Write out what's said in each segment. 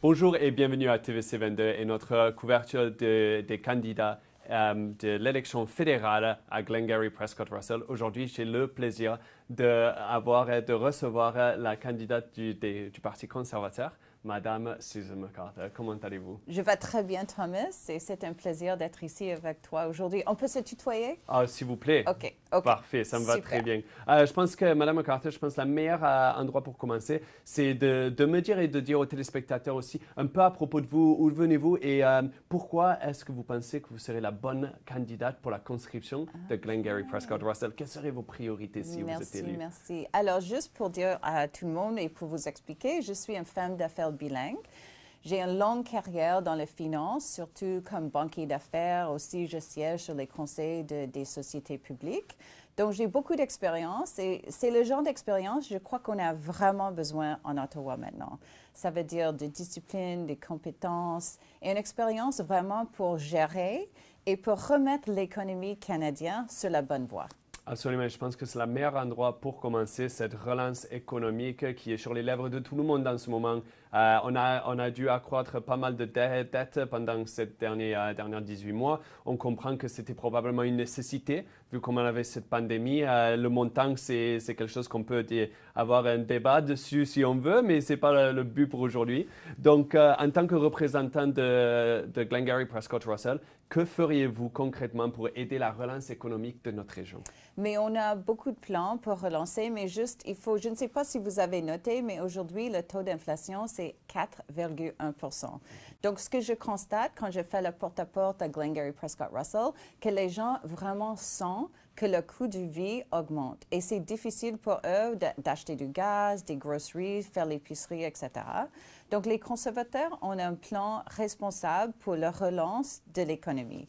Bonjour et bienvenue à TVC 22 et notre couverture des candidats de l'élection fédérale à Glengarry Prescott Russell. Aujourd'hui, j'ai le plaisir de recevoir la candidate du Parti conservateur, Madame Susan McArthur. Comment allez-vous? Je vais très bien, Thomas, et c'est un plaisir d'être ici avec toi aujourd'hui. On peut se tutoyer? Ah, s'il vous plaît. OK. Parfait, ça me va très bien. Je pense que, Madame McArthur, le meilleur endroit pour commencer, c'est de me dire et de dire aux téléspectateurs aussi un peu à propos de vous, où venez-vous et pourquoi est-ce que vous pensez que vous serez la bonne candidate pour la conscription de Glengarry Prescott Russell? Quelles seraient vos priorités si vous êtes élue? Merci. Alors, juste pour dire à tout le monde et pour vous expliquer, je suis une femme d'affaires bilingue. J'ai une longue carrière dans les finances, surtout comme banquier d'affaires. Aussi, je siège sur les conseils des sociétés publiques. Donc, j'ai beaucoup d'expérience et c'est le genre d'expérience, je crois qu'on a vraiment besoin en Ottawa maintenant. Ça veut dire de discipline, des compétences et une expérience vraiment pour gérer et pour remettre l'économie canadienne sur la bonne voie. Absolument, je pense que c'est le meilleur endroit pour commencer cette relance économique qui est sur les lèvres de tout le monde en ce moment. On a dû accroître pas mal de dettes pendant ces derniers 18 mois. On comprend que c'était probablement une nécessité, vu qu'on avait cette pandémie. Le montant, c'est quelque chose qu'on peut avoir un débat dessus si on veut, mais ce n'est pas le but pour aujourd'hui. Donc, en tant que représentant de Glengarry Prescott Russell, que feriez-vous concrètement pour aider la relance économique de notre région? Mais on a beaucoup de plans pour relancer, mais juste, je ne sais pas si vous avez noté, mais aujourd'hui, le taux d'inflation, c'est 4,1 %. Donc, ce que je constate quand je fais le porte-à-porte à Glengarry Prescott Russell, que les gens vraiment sentent que le coût de vie augmente. Et c'est difficile pour eux d'acheter du gaz, des groceries, faire l'épicerie, etc. Donc, les conservateurs ont un plan responsable pour la relance de l'économie.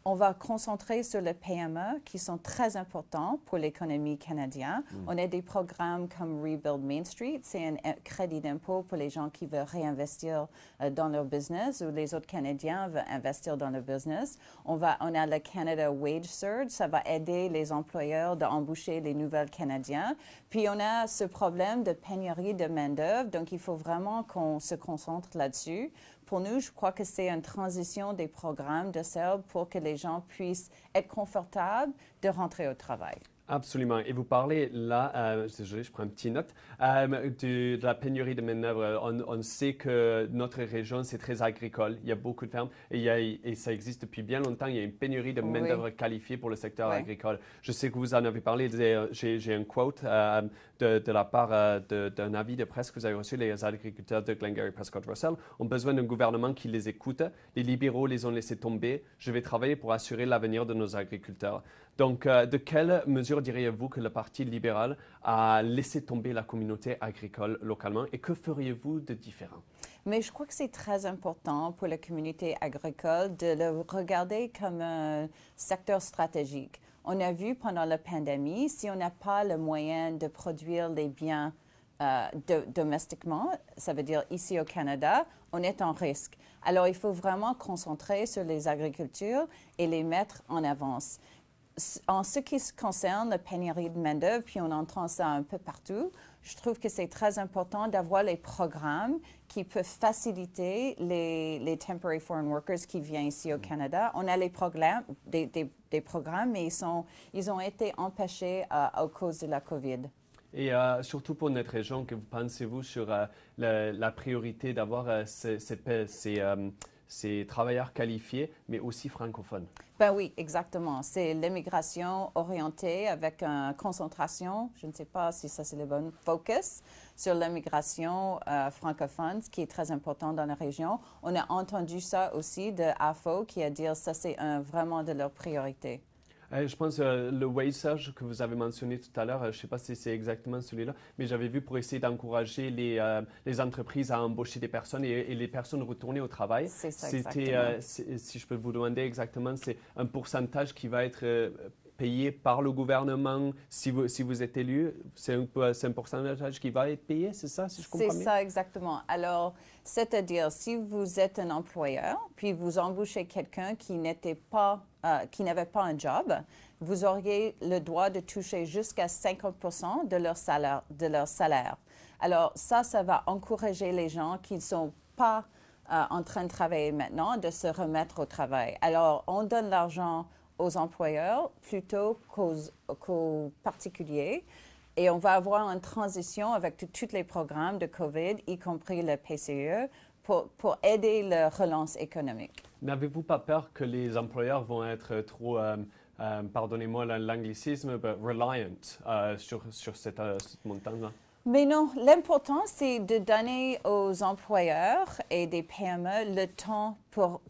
On va concentrer sur les PME qui sont très importants pour l'économie canadienne. On a des programmes comme Rebuild Main Street, c'est un crédit d'impôt pour les gens qui veulent réinvestir dans leur business ou les autres Canadiens veulent investir dans leur business. On a le Canada Wage Surge, ça va aider les employeurs d'embaucher les nouvelles Canadiens. Puis on a ce problème de pénurie de main-d'œuvre, donc il faut vraiment qu'on se concentre là-dessus. Pour nous, je crois que c'est une transition des programmes de SELB pour que les gens puissent être confortables de rentrer au travail. Absolument. Et vous parlez là, désolé, je prends une petite note, de la pénurie de main-d'œuvre. On sait que notre région, c'est très agricole. Il y a beaucoup de fermes et ça existe depuis bien longtemps. Il y a une pénurie de main-d'œuvre qualifiée pour le secteur agricole. Je sais que vous en avez parlé. J'ai un quote de la part d'un avis de presse que vous avez reçu. Les agriculteurs de Glengarry Prescott Russell ont besoin d'un gouvernement qui les écoute. Les libéraux les ont laissés tomber. Je vais travailler pour assurer l'avenir de nos agriculteurs. Donc, de quelles mesures diriez-vous que le Parti libéral a laissé tomber la communauté agricole localement et que feriez-vous de différent? Mais je crois que c'est très important pour la communauté agricole de le regarder comme un secteur stratégique. On a vu pendant la pandémie, si on n'a pas le moyen de produire les biens domestiquement, ça veut dire ici au Canada, on est en risque. Alors, il faut vraiment concentrer sur les agricultures et les mettre en avance. En ce qui concerne la pénurie de main-d'œuvre, puis on entend ça un peu partout, je trouve que c'est très important d'avoir les programmes qui peuvent faciliter les temporary foreign workers qui viennent ici au Canada. On a des programmes, mais ils ont été empêchés à cause de la COVID. Et surtout pour notre région, que pensez-vous sur la priorité d'avoir ces travailleurs qualifiés, mais aussi francophones? Ben oui, exactement. C'est l'immigration orientée avec une concentration, je ne sais pas si ça c'est le bon focus, sur l'immigration francophone, ce qui est très important dans la région. On a entendu ça aussi de AFO qui a dit que ça c'est vraiment de leur priorité. Je pense le wage surge que vous avez mentionné tout à l'heure, je ne sais pas si c'est exactement celui-là, mais j'avais vu pour essayer d'encourager les entreprises à embaucher des personnes et les personnes retourner au travail. C'est ça, exactement. Si je peux vous demander exactement, c'est un pourcentage qui va être payé par le gouvernement si vous êtes élu? C'est un pourcentage qui va être payé, c'est ça, si je comprends bien? C'est ça, exactement. Alors, c'est-à-dire, si vous êtes un employeur, puis vous embauchez quelqu'un qui n'avait pas un job, vous auriez le droit de toucher jusqu'à 50 % de leur salaire. Alors, ça va encourager les gens qui ne sont pas en train de travailler maintenant, de se remettre au travail. Alors, on donne l'argent aux employeurs plutôt qu'aux particuliers. Et on va avoir une transition avec tous les programmes de COVID, y compris le PCE, pour aider la relance économique. N'avez-vous pas peur que les employeurs vont être trop, pardonnez-moi l'anglicisme, reliant sur cette montagne-là? Mais non, l'important, c'est de donner aux employeurs et des PME le temps pour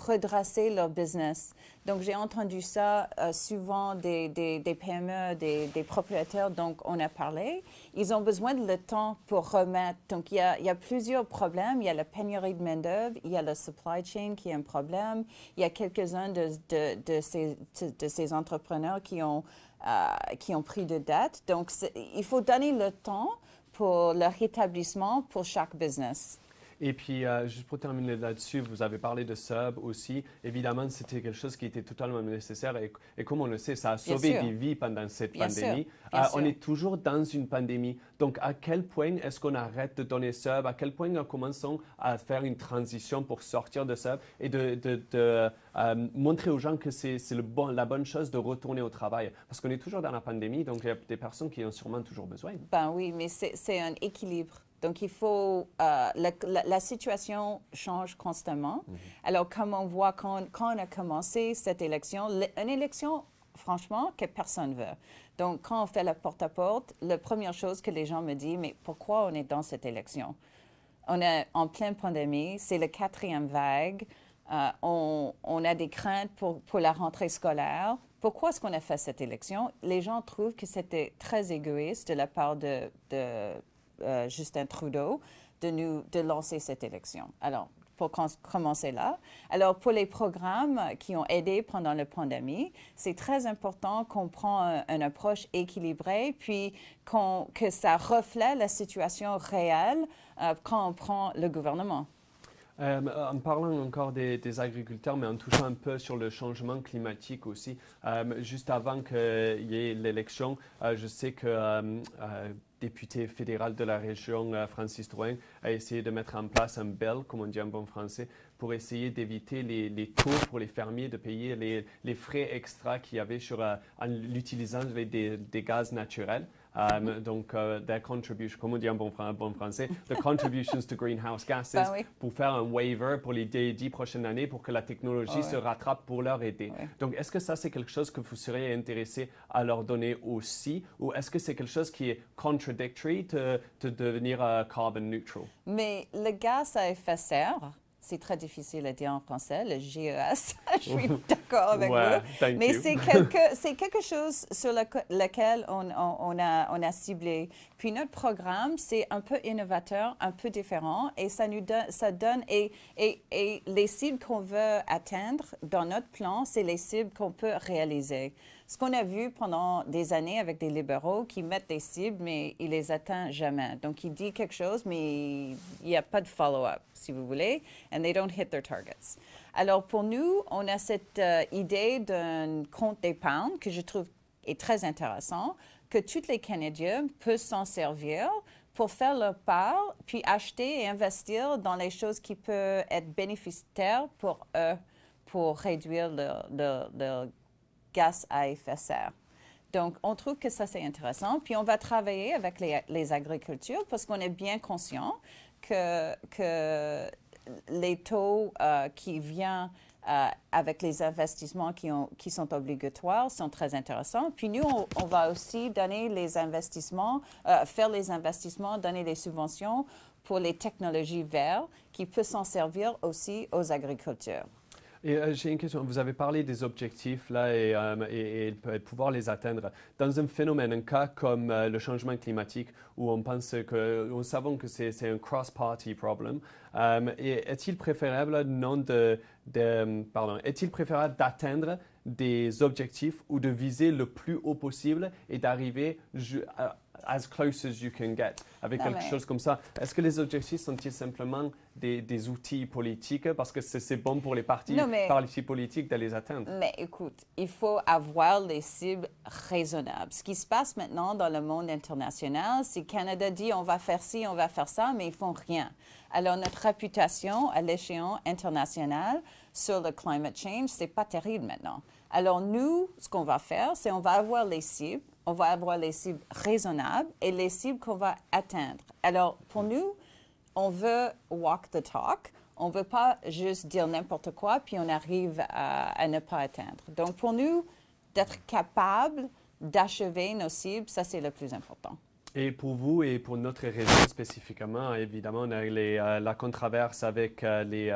redresser leur business. Donc, j'ai entendu ça souvent des PME, des propriétaires, donc on a parlé. Ils ont besoin de le temps pour remettre. Donc, il y a plusieurs problèmes. Il y a la pénurie de main-d'œuvre, il y a le supply chain qui est un problème. Il y a quelques-uns de ces entrepreneurs qui ont pris de dette. Donc, il faut donner le temps pour le rétablissement pour chaque business. Et puis, juste pour terminer là-dessus, vous avez parlé de Sub aussi. Évidemment, c'était quelque chose qui était totalement nécessaire. Et comme on le sait, ça a sauvé des vies pendant cette pandémie. On est toujours dans une pandémie. Donc, à quel point est-ce qu'on arrête de donner Sub? À quel point nous commençons à faire une transition pour sortir de Sub et de montrer aux gens que c'est la bonne chose de retourner au travail? Parce qu'on est toujours dans la pandémie, donc il y a des personnes qui en ont sûrement toujours besoin. Ben oui, mais c'est un équilibre. Donc, il faut, la situation change constamment. Alors, comme on voit quand on a commencé cette élection, une élection, franchement, que personne ne veut. Donc, quand on fait la porte-à-porte, la première chose que les gens me disent, mais pourquoi on est dans cette élection? On est en pleine pandémie, c'est la 4e vague, on a des craintes pour la rentrée scolaire. Pourquoi est-ce qu'on a fait cette élection? Les gens trouvent que c'était très égoïste de la part de Justin Trudeau de lancer cette élection. Alors, pour commencer là. Alors, pour les programmes qui ont aidé pendant la pandémie, c'est très important qu'on prenne une approche équilibrée, puis que ça reflète la situation réelle quand on prend le gouvernement. En parlant encore des agriculteurs, mais en touchant un peu sur le changement climatique aussi, juste avant qu'il y ait l'élection, je sais que député fédéral de la région, Francis Drouin, a essayé de mettre en place un bill, comme on dit en bon français, pour essayer d'éviter les taux pour les fermiers de payer les frais extra qu'il y avait en utilisant des gaz naturels. Donc, their contribution, comme on dit en bon français, the contributions to greenhouse gases, pour faire un waiver pour les 10 prochaines années pour que la technologie se rattrape pour leur aider. Donc, est-ce que ça, c'est quelque chose que vous seriez intéressé à leur donner aussi, ou est-ce que c'est quelque chose qui est contradictory de devenir carbon neutral? Mais le gaz à effet de serre, c'est très difficile à dire en français, le GES. Je suis d'accord avec vous. Mais c'est quelque chose sur lequel on a ciblé. Puis notre programme, c'est un peu innovateur, un peu différent, et ça donne et les cibles qu'on veut atteindre dans notre plan, c'est les cibles qu'on peut réaliser. Ce qu'on a vu pendant des années avec des libéraux qui mettent des cibles, mais ils les atteignent jamais. Donc, ils disent quelque chose, mais il n'y a pas de follow-up, si vous voulez, and they don't hit their targets. Alors, pour nous, on a cette idée d'un compte d'épargne que je trouve est très intéressant, que tous les Canadiens peuvent s'en servir pour faire leur part, puis acheter et investir dans les choses qui peuvent être bénéficiaires pour eux, pour réduire leur gaz à effet de serre. Donc, on trouve que ça, c'est intéressant. Puis, on va travailler avec les agricultures parce qu'on est bien conscient que les taux qui viennent avec les investissements qui sont obligatoires sont très intéressants. Puis, nous, on va aussi donner les investissements, faire les investissements, donner les subventions pour les technologies vertes qui peuvent s'en servir aussi aux agriculteurs. Et j'ai une question. Vous avez parlé des objectifs là et pouvoir les atteindre. Dans un phénomène, un cas comme le changement climatique, où on pense nous savons que c'est un cross-party problem, est-il préférable est-il préférable d'atteindre des objectifs ou de viser le plus haut possible et d'arriver as close as you can get, avec quelque chose comme ça. Est-ce que les objectifs sont-ils simplement des outils politiques parce que c'est bon pour les partis politiques de les atteindre? Mais écoute, il faut avoir les cibles raisonnables. Ce qui se passe maintenant dans le monde international, c'est que Canada dit on va faire ci, on va faire ça, mais ils font rien. Alors notre réputation à l'échéant international sur le climate change, c'est pas terrible maintenant. Alors nous, ce qu'on va faire, c'est on va avoir les cibles. On va avoir les cibles raisonnables et les cibles qu'on va atteindre. Alors, pour nous, on veut walk the talk. On ne veut pas juste dire n'importe quoi, puis on arrive à ne pas atteindre. Donc, pour nous, d'être capable d'achever nos cibles, ça, c'est le plus important. Et pour vous et pour notre région spécifiquement, évidemment, on a la controverse avec les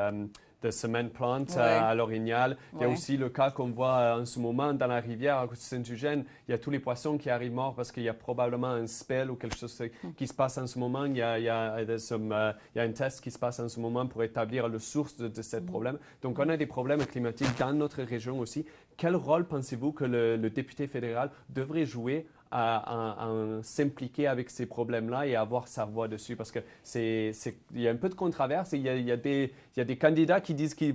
de cement plant à l'Orignal. Il y a aussi le cas qu'on voit en ce moment dans la rivière à Saint-Eugène. Il y a tous les poissons qui arrivent morts parce qu'il y a probablement un spell ou quelque chose qui se passe en ce moment. Il y a un test qui se passe en ce moment pour établir la source de ce problème. Donc, on a des problèmes climatiques dans notre région aussi. Quel rôle pensez-vous que le député fédéral devrait jouer à s'impliquer avec ces problèmes-là et avoir sa voix dessus? Parce qu'il y a un peu de controverse. Il y a des candidats qui disent qu'il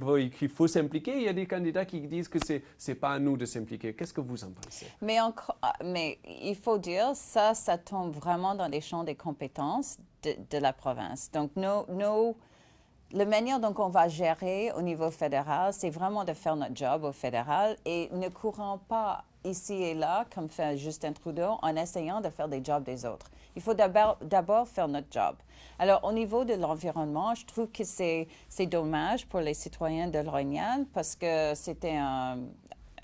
faut s'impliquer. Il y a des candidats qui disent que ce n'est pas à nous de s'impliquer. Qu'est-ce que vous en pensez? Mais il faut dire, ça tombe vraiment dans les champs des compétences de la province. Donc, la manière dont on va gérer au niveau fédéral, c'est vraiment de faire notre job au fédéral et ne courant pas ici et là, comme fait Justin Trudeau, en essayant de faire des jobs des autres. Il faut d'abord faire notre job. Alors, au niveau de l'environnement, je trouve que c'est dommage pour les citoyens de l'Orignal parce que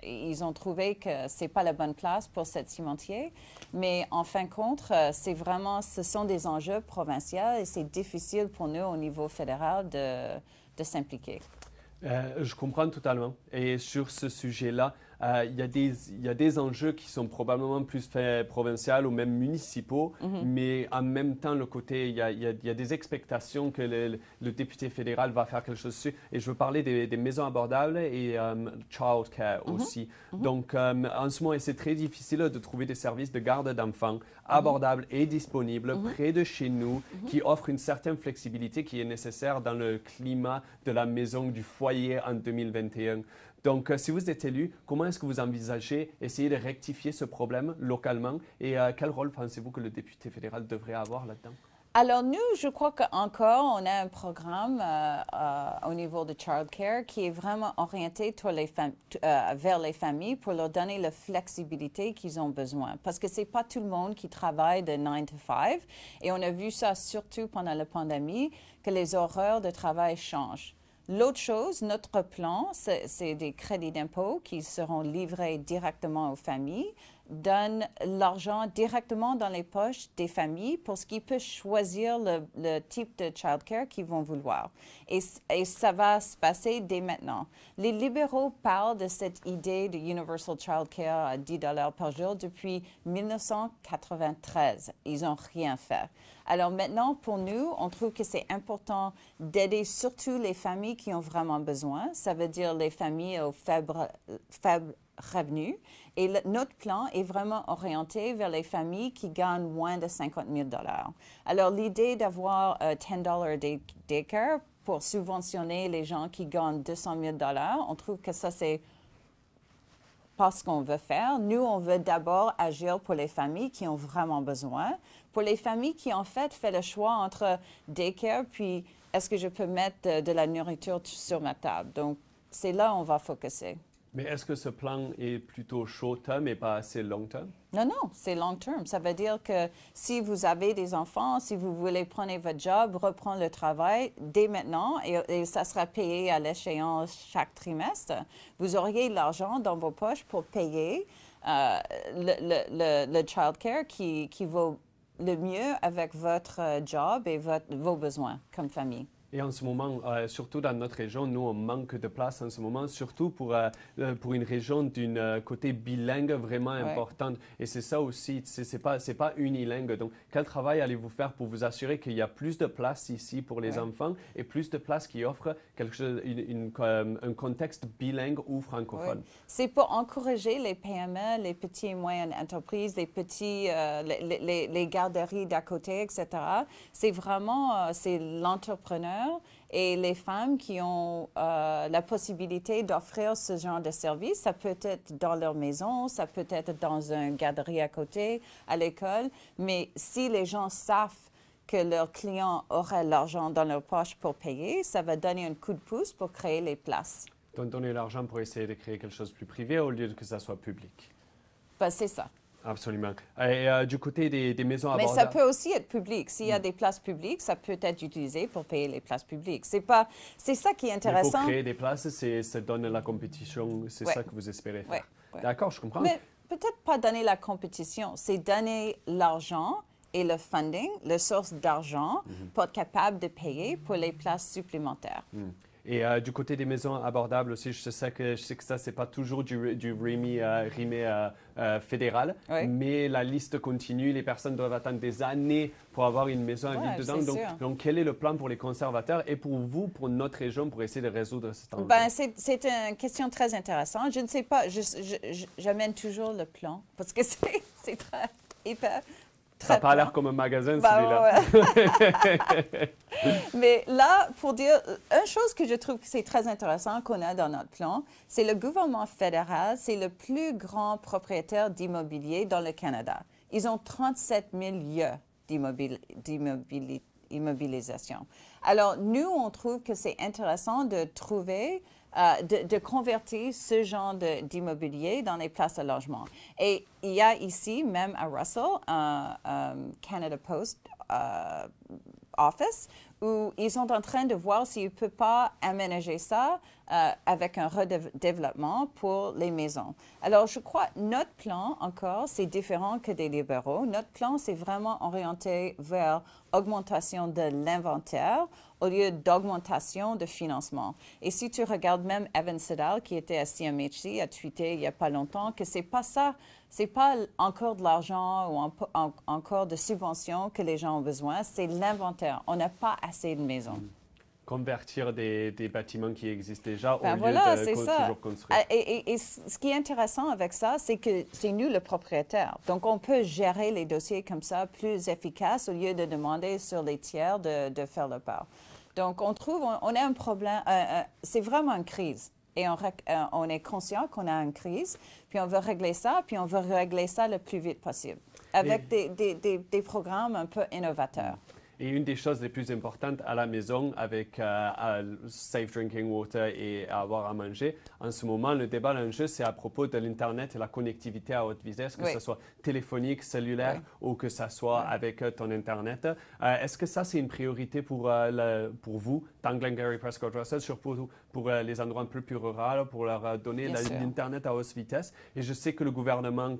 ils ont trouvé que ce n'est pas la bonne place pour cette cimentière. Mais en fin de compte, ce sont des enjeux provinciaux et c'est difficile pour nous au niveau fédéral de s'impliquer. Je comprends totalement. Et sur ce sujet-là, il y a des enjeux qui sont probablement plus provinciaux ou même municipaux, mais en même temps, le côté, il y a des expectations que le député fédéral va faire quelque chose dessus. Et je veux parler des maisons abordables et child care aussi. Donc, en ce moment, c'est très difficile de trouver des services de garde d'enfants abordables et disponibles près de chez nous, qui offrent une certaine flexibilité qui est nécessaire dans le climat de la maison, du foyer en 2021. Donc, si vous êtes élu, comment est-ce que vous envisagez essayer de rectifier ce problème localement et quel rôle pensez-vous que le député fédéral devrait avoir là-dedans? Alors, nous, je crois qu'encore, on a un programme au niveau de Child Care qui est vraiment orienté vers les familles pour leur donner la flexibilité qu'ils ont besoin. Parce que ce n'est pas tout le monde qui travaille de 9 to 5. Et on a vu ça surtout pendant la pandémie, que les horaires de travail changent. L'autre chose, notre plan, c'est des crédits d'impôt qui seront livrés directement aux familles, donnent l'argent directement dans les poches des familles pour ce qu'ils peuvent choisir le type de childcare qu'ils vont vouloir. Et ça va se passer dès maintenant. Les libéraux parlent de cette idée de Universal Childcare à $10 par jour depuis 1993. Ils n'ont rien fait. Alors maintenant, pour nous, on trouve que c'est important d'aider surtout les familles qui ont vraiment besoin. Ça veut dire les familles aux faibles revenus. Et notre plan est vraiment orienté vers les familles qui gagnent moins de $50 000. Alors l'idée d'avoir $10 daycare pour subventionner les gens qui gagnent $200 000, on trouve que ça, c'est pas ce qu'on veut faire. Nous, on veut d'abord agir pour les familles qui ont vraiment besoin. Pour les familles qui, en fait, font le choix entre daycare puis est-ce que je peux mettre de la nourriture sur ma table. Donc, c'est là où on va focuser. Mais est-ce que ce plan est plutôt short term et pas assez long term? Non, c'est long term. Ça veut dire que si vous avez des enfants, si vous voulez prendre votre job, reprendre le travail dès maintenant, et ça sera payé à l'échéance chaque trimestre, vous auriez l'argent dans vos poches pour payer le child care qui vaut le mieux avec votre job et vos besoins comme famille. Et en ce moment, surtout dans notre région, nous, on manque de place en ce moment, surtout pour une région d'un côté bilingue vraiment importante. Et c'est ça aussi, c'est pas unilingue. Donc, quel travail allez-vous faire pour vous assurer qu'il y a plus de place ici pour les enfants et plus de place qui offre quelque chose, un contexte bilingue ou francophone? Oui. C'est pour encourager les PME, les petites et moyennes entreprises, les garderies d'à côté, etc. C'est vraiment, c'est l'entrepreneur et les femmes qui ont la possibilité d'offrir ce genre de service. Ça peut être dans leur maison, ça peut être dans une garderie à côté, à l'école. Mais si les gens savent que leurs clients auraient l'argent dans leur poche pour payer, ça va donner un coup de pouce pour créer les places. Donc, donner l'argent pour essayer de créer quelque chose de plus privé au lieu que ça soit public. Ben, c'est ça. Absolument. Et du côté des maisons abordables... Mais ça peut aussi être public. S'il y a des places publiques, ça peut être utilisé pour payer les places publiques. C'est ça qui est intéressant. Mais pour créer des places, ça donne la compétition. C'est ça que vous espérez faire. D'accord, je comprends. Mais peut-être pas donner la compétition. C'est donner l'argent et le funding, la source d'argent pour être capable de payer pour les places supplémentaires. Et du côté des maisons abordables aussi, je sais que ça, c'est pas toujours du RIMI fédéral, mais la liste continue. Les personnes doivent attendre des années pour avoir une maison à vivre dedans. Donc, quel est le plan pour les conservateurs et pour vous, pour notre région, pour essayer de résoudre cet enjeu? C'est une question très intéressante. Je ne sais pas, j'amène toujours le plan parce que c'est très hyper... Ça n'a pas l'air comme un magasin, celui-là. Mais là, pour dire, une chose que je trouve que c'est très intéressant qu'on a dans notre plan, c'est le gouvernement fédéral, c'est le plus grand propriétaire d'immobilier dans le Canada. Ils ont 37 000 lieux d'immobilisation. Alors, nous, on trouve que c'est intéressant de trouver de convertir ce genre d'immobilier dans les places de logement. Et il y a ici, même à Russell, un Canada Post office où ils sont en train de voir s'ils ne peuvent pas aménager ça avec un redéveloppement pour les maisons. Alors, je crois que notre plan, encore, c'est différent que des libéraux. Notre plan, c'est vraiment orienté vers augmentation de l'inventaire au lieu d'augmentation de financement. Et si tu regardes même Evan Siddall, qui était à CMHC, a tweeté il n'y a pas longtemps que c'est pas ça, c'est pas encore de l'argent ou encore de subventions que les gens ont besoin, c'est l'inventaire. On n'a pas assez de maisons. Convertir des bâtiments qui existent déjà au lieu de toujours construire. Et ce qui est intéressant avec ça, c'est que c'est nous le propriétaire. Donc, on peut gérer les dossiers comme ça plus efficace au lieu de demander sur les tiers de faire le part. Donc, on trouve, on a un problème, c'est vraiment une crise. Et on est conscient qu'on a une crise, puis on veut régler ça, puis on veut régler ça le plus vite possible, avec des programmes un peu innovateurs. Et une des choses les plus importantes à la maison avec Safe Drinking Water et avoir à manger, en ce moment, le débat, l'enjeu, c'est à propos de l'Internet et la connectivité à haute vitesse, que ce soit téléphonique, cellulaire ou que ce soit avec ton Internet. Est-ce que ça, c'est une priorité pour vous, dans Glengarry Prescott Russell, surtout pour les endroits un peu plus ruraux, pour leur donner l'Internet à haute vitesse? Et je sais que le gouvernement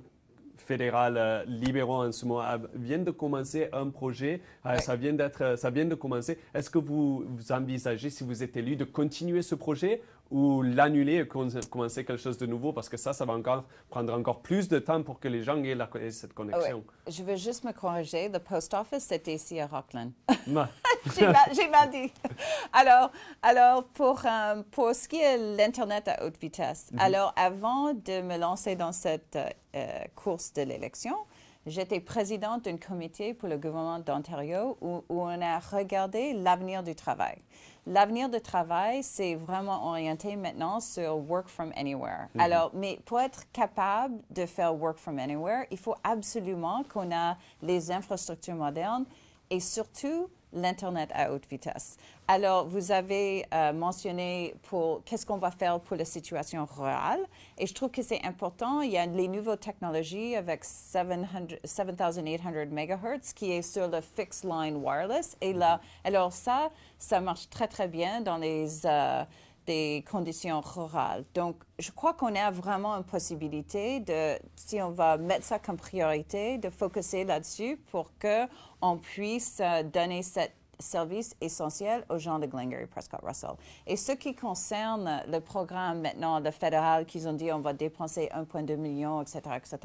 fédéral libéraux en ce moment viennent de commencer un projet, ça vient de commencer. Est-ce que vous envisagez, si vous êtes élu, de continuer ce projet ou l'annuler et commencer quelque chose de nouveau? Parce que ça va prendre encore plus de temps pour que les gens aient cette connexion. Je veux juste me corriger. Le post office, c'était ici à Rockland. J'ai mal dit. Alors pour ce qui est l'Internet à haute vitesse, alors avant de me lancer dans cette course de l'élection, j'étais présidente d'un comité pour le gouvernement d'Ontario où on a regardé l'avenir du travail. L'avenir du travail, c'est vraiment orienté maintenant sur work from anywhere. Alors, mais pour être capable de faire work from anywhere, il faut absolument qu'on ait les infrastructures modernes et surtout l'Internet à haute vitesse. Alors, vous avez mentionné qu'est-ce qu'on va faire pour la situation rurale. Et je trouve que c'est important. Il y a les nouvelles technologies avec 7800 MHz qui est sur le fixed line wireless. Et là, alors ça marche très, très bien dans des conditions rurales. Donc, je crois qu'on a vraiment une possibilité si on va mettre ça comme priorité, de focuser là-dessus pour qu'on puisse donner cette services essentiels aux gens de Glengarry Prescott Russell. Et ce qui concerne le programme maintenant, le fédéral, qu'ils ont dit on va dépenser 1,2 million, etc., etc.,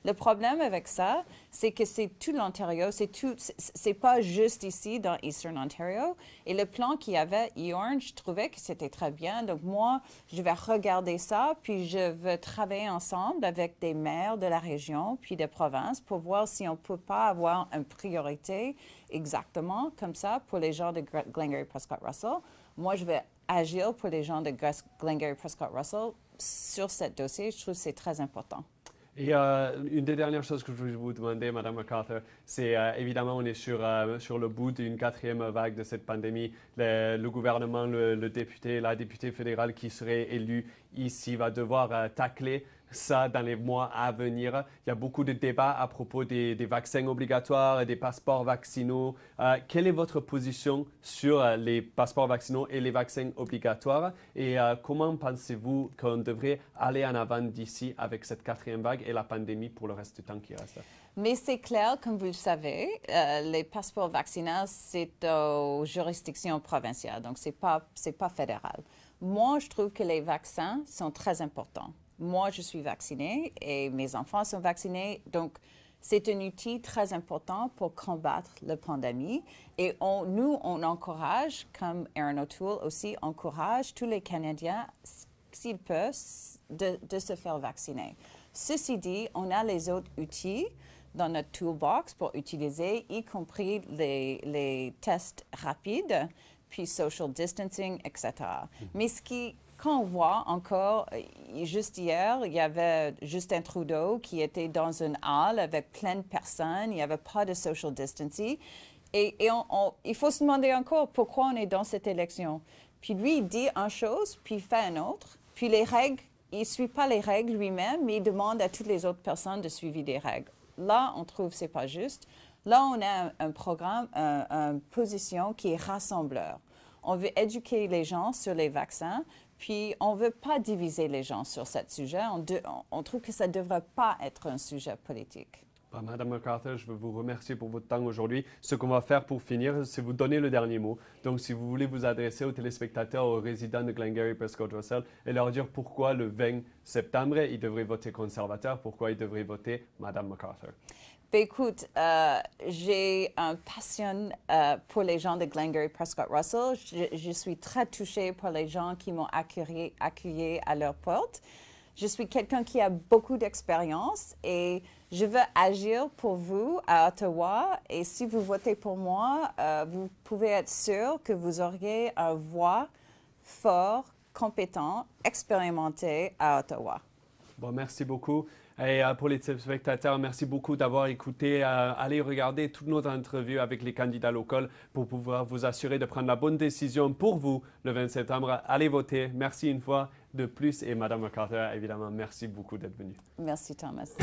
le problème avec ça, c'est que c'est tout l'Ontario, c'est pas juste ici dans Eastern Ontario. Et le plan qu'il y avait, e-Orange, je trouvais que c'était très bien. Donc moi, je vais regarder ça, puis je veux travailler ensemble avec des maires de la région, puis des provinces, pour voir si on peut pas avoir une priorité exactement comme ça pour les gens de Glengarry Prescott Russell. Moi, je vais agir pour les gens de Glengarry Prescott Russell sur ce dossier. Je trouve que c'est très important. Et une des dernières choses que je voulais vous demander, Madame MacArthur, c'est évidemment on est sur le bout d'une 4e vague de cette pandémie. Le gouvernement, la députée fédérale qui serait élue ici va devoir tacler ça dans les mois à venir. Il y a beaucoup de débats à propos des vaccins obligatoires et des passeports vaccinaux. Quelle est votre position sur les passeports vaccinaux et les vaccins obligatoires? Et comment pensez-vous qu'on devrait aller en avant d'ici avec cette 4e vague et la pandémie pour le reste du temps qui reste? Mais c'est clair, comme vous le savez, les passeports vaccinaux, c'est aux juridictions provinciales, donc c'est pas fédéral. Moi, je trouve que les vaccins sont très importants. Moi, je suis vaccinée et mes enfants sont vaccinés. Donc, c'est un outil très important pour combattre la pandémie. Et nous, on encourage, comme Erin O'Toole aussi encourage tous les Canadiens, s'ils peuvent, de se faire vacciner. Ceci dit, on a les autres outils dans notre toolbox pour utiliser, y compris les tests rapides, puis social distancing, etc. Mais quand on voit encore, juste hier, il y avait Justin Trudeau qui était dans une halle avec plein de personnes, il n'y avait pas de social distancing. Et il faut se demander encore pourquoi on est dans cette élection. Puis lui, il dit une chose, puis il fait une autre. Puis les règles, il ne suit pas les règles lui-même, mais il demande à toutes les autres personnes de suivre des règles. Là, on trouve que ce n'est pas juste. Là, on a un programme, une position qui est rassembleur. On veut éduquer les gens sur les vaccins, puis on ne veut pas diviser les gens sur ce sujet. On trouve que ça ne devrait pas être un sujet politique. Madame MacArthur, je veux vous remercier pour votre temps aujourd'hui. Ce qu'on va faire pour finir, c'est vous donner le dernier mot. Donc, si vous voulez vous adresser aux téléspectateurs, aux résidents de Glengarry Prescott Russell et leur dire pourquoi le 20 septembre, ils devraient voter conservateur, pourquoi ils devraient voter Madame MacArthur. Écoute, j'ai une passion pour les gens de Glengarry Prescott Russell. Je suis très touchée par les gens qui m'ont accueilli à leur porte. Je suis quelqu'un qui a beaucoup d'expérience et je veux agir pour vous à Ottawa. Et si vous votez pour moi, vous pouvez être sûr que vous auriez une voix fort, compétent, expérimenté à Ottawa. Bon, merci beaucoup. Et pour les téléspectateurs, merci beaucoup d'avoir écouté. Allez regarder toutes nos entrevues avec les candidats locaux pour pouvoir vous assurer de prendre la bonne décision pour vous le 20 septembre. Allez voter. Merci une fois de plus. Et Madame MacArthur, évidemment, merci beaucoup d'être venue. Merci, Thomas.